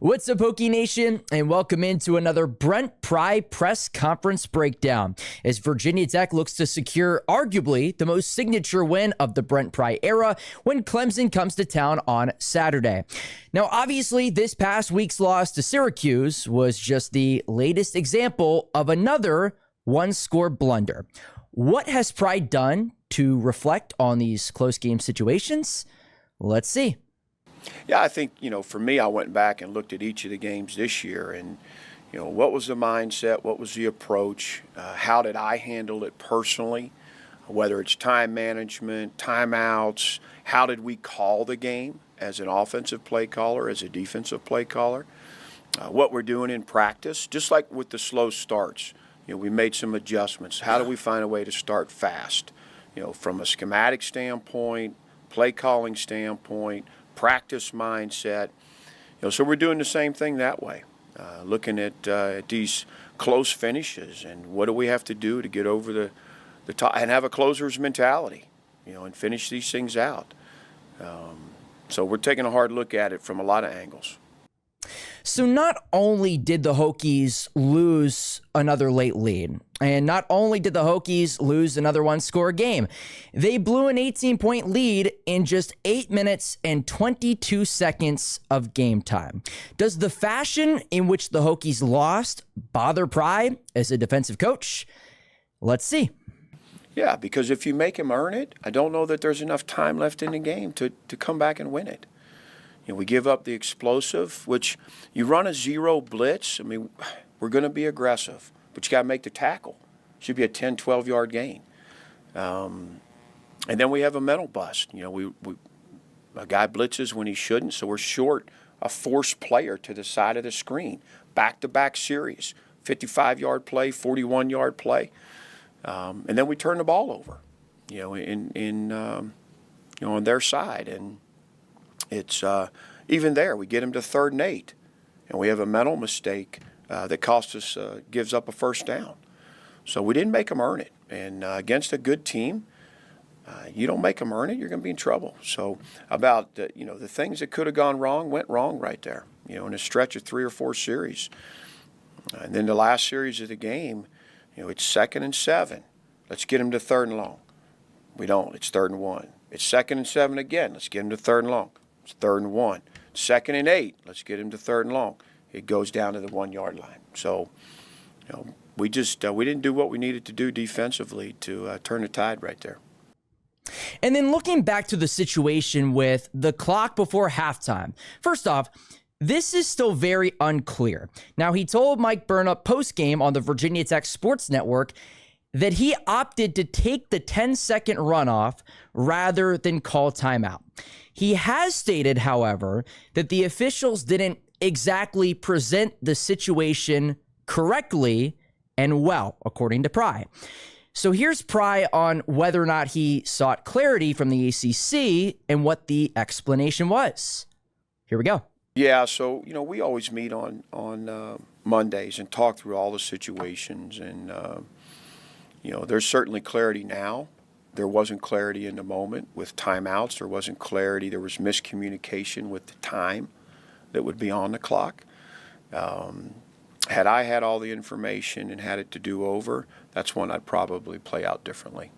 What's up, Hokie Nation, and welcome into another Brent Pry press conference breakdown as Virginia Tech looks to secure arguably the most signature win of the Brent Pry era when Clemson comes to town on Saturday. Now, obviously, this past week's loss to Syracuse was just the latest example of another one-score blunder. What has Pry done to reflect on these close game situations? Let's see. Yeah, I think, for me, I went back and looked at each of the games this year and, what was the mindset? What was the approach? How did I handle it personally? Whether it's time management, timeouts, how did we call the game as an offensive play caller, as a defensive play caller? What we're doing in practice, just like with the slow starts. We made some adjustments. How do we find a way to start fast? From a schematic standpoint, play calling standpoint, practice mindset. So we're doing the same thing that way, looking at these close finishes and what do we have to do to get over the top and have a closer's mentality, and finish these things out. So we're taking a hard look at it from a lot of angles. So not only did the Hokies lose another late lead, and not only did the Hokies lose another one-score game, they blew an 18-point lead in just 8 minutes and 22 seconds of game time. Does the fashion in which the Hokies lost bother Pry as a defensive coach? Let's see. Yeah, because if you make him earn it, I don't know that there's enough time left in the game to come back and win it. We give up the explosive, which you run a zero blitz. I mean, we're going to be aggressive, but you got to make the tackle. It should be a 10, 12-yard gain. And then we have a mental bust. A guy blitzes when he shouldn't, so we're short a forced player to the side of the screen. Back-to-back series, 55-yard play, 41-yard play. And then we turn the ball over, on their side. And it's even there, we get him to 3rd and 8, and we have a mental mistake that costs us, gives up a first down. So we didn't make them earn it. And against a good team, you don't make them earn it, you're going to be in trouble. So about, the things that could have gone wrong went wrong right there, in a stretch of 3 or 4 series. And then the last series of the game, it's 2nd and 7. Let's get him to 3rd and long. We don't. It's 3rd and 1. It's 2nd and 7 again. Let's get him to 3rd and long. It's 3rd and 1. 2nd and 8. Let's get him to 3rd and long. It goes down to the 1-yard line. So, we just we didn't do what we needed to do defensively to turn the tide right there. And then looking back to the situation with the clock before halftime. First off, this is still very unclear. Now, he told Mike Burnop post-game on the Virginia Tech Sports Network that he opted to take the 10-second runoff rather than call timeout. He has stated, however, that the officials didn't exactly present the situation correctly and well, according to Pry. So here's Pry on whether or not he sought clarity from the ACC and what the explanation was. Here we go. Yeah, so, we always meet on Mondays and talk through all the situations. And, there's certainly clarity now. There wasn't clarity in the moment with timeouts. There wasn't clarity. There was miscommunication with the time that would be on the clock. Had I had all the information and had it to do over, that's one I'd probably play out differently.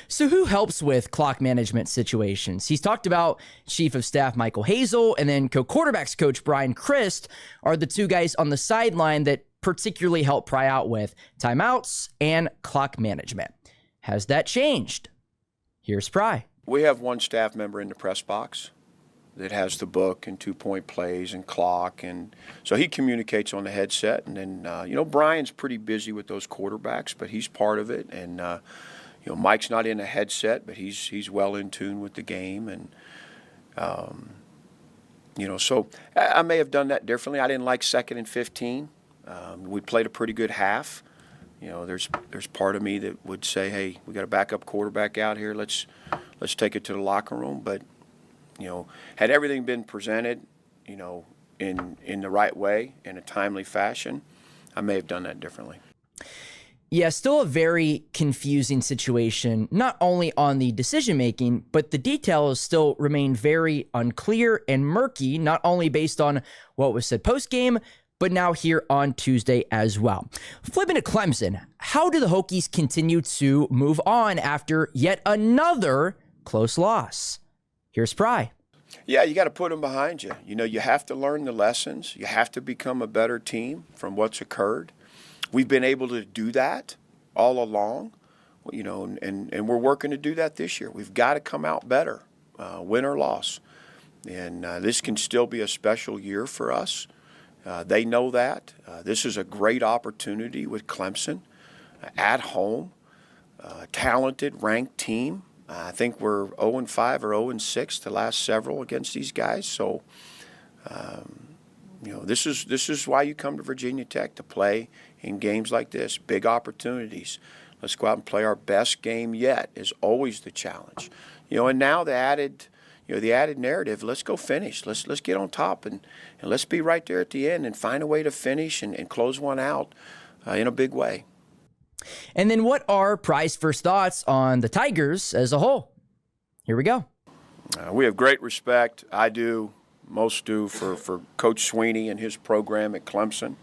So who helps with clock management situations? He's talked about Chief of Staff Michael Hazel, and then co-quarterbacks coach Brian Christ are the two guys on the sideline that particularly help Pry out with timeouts and clock management. Has that changed? Here's Pry. We have one staff member in the press box that has the book and 2-point plays and clock, and so he communicates on the headset. And then Brian's pretty busy with those quarterbacks, but he's part of it. And Mike's not in a headset, but he's well in tune with the game. And so I may have done that differently. I didn't like 2nd and 15. We played a pretty good half. There's part of me that would say, hey, we got a backup quarterback out here. Let's take it to the locker room. But had everything been presented, in the right way, in a timely fashion, I may have done that differently. Yeah, still a very confusing situation, not only on the decision making, but the details still remain very unclear and murky, not only based on what was said post game, but now here on Tuesday as well. Flipping to Clemson, how do the Hokies continue to move on after yet another close loss? Here's Pry. Yeah, you got to put them behind you. You know, you have to learn the lessons. You have to become a better team from what's occurred. We've been able to do that all along, you know, and we're working to do that this year. We've got to come out better, win or loss. And this can still be a special year for us. They know that. This is a great opportunity with Clemson at home, talented, ranked team. I think we're 0-5 or 0-6 the last several against these guys. So, you know, this is why you come to Virginia Tech, to play in games like this, big opportunities. Let's go out and play our best game yet is always the challenge. You know, and now the added narrative, let's go finish. Let's get on top and let's be right there at the end and find a way to finish and close one out in a big way. And then what are Pry's first thoughts on the Tigers as a whole? Here we go. We have great respect. I do. Most do for Coach Sweeney and his program at Clemson.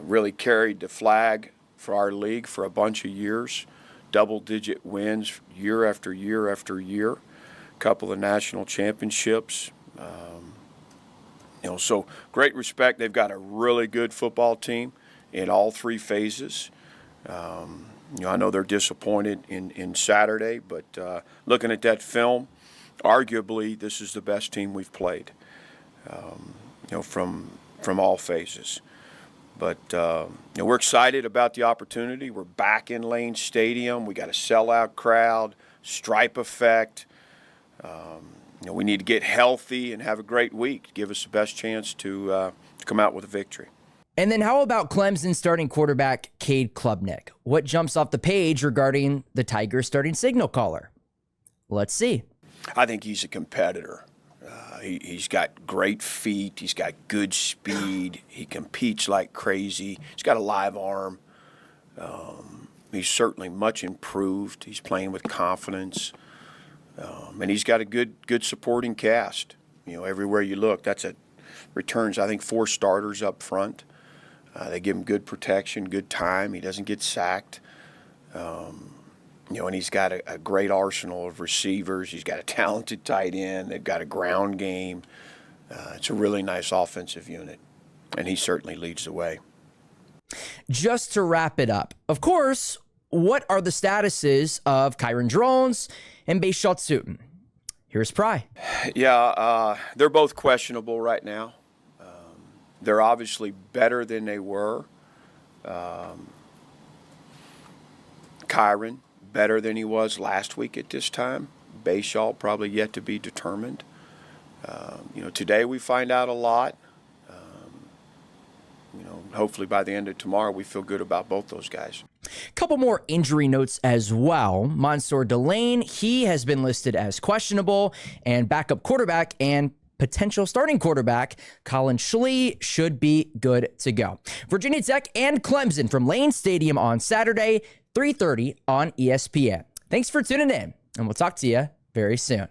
Really carried the flag for our league for a bunch of years. Double-digit wins year after year after year. A couple of national championships. You know, so great respect. They've got a really good football team in all three phases. You know, I know they're disappointed in Saturday, but looking at that film, arguably this is the best team we've played. You know, from all phases. But you know, we're excited about the opportunity. We're back in Lane Stadium. We got a sellout crowd, stripe effect. You know, we need to get healthy and have a great week. Give us the best chance to come out with a victory. And then how about Clemson starting quarterback Cade Klubnik? What jumps off the page regarding the Tigers starting signal caller? Let's see. I think he's a competitor. He's got great feet. He's got good speed. He competes like crazy. He's got a live arm. He's certainly much improved. He's playing with confidence. And he's got a good supporting cast. You know, everywhere you look, returns, I think, 4 starters up front. They give him good protection, good time. He doesn't get sacked. You know, and he's got a great arsenal of receivers. He's got a talented tight end. They've got a ground game. It's a really nice offensive unit, and he certainly leads the way. Just to wrap it up, of course, what are the statuses of Kyron Drones and Bayshalt Sutton? Here's Pry. Yeah, they're both questionable right now. They're obviously better than they were. Kyron, better than he was last week at this time. Bayshalt probably yet to be determined. You know, today we find out a lot. You know, hopefully by the end of tomorrow we feel good about both those guys. Couple more injury notes as well. Mansour Delane, he has been listed as questionable, and backup quarterback and potential starting quarterback Colin Schlee should be good to go. Virginia Tech and Clemson from Lane Stadium on Saturday, 3:30 on ESPN. Thanks for tuning in, and we'll talk to you very soon.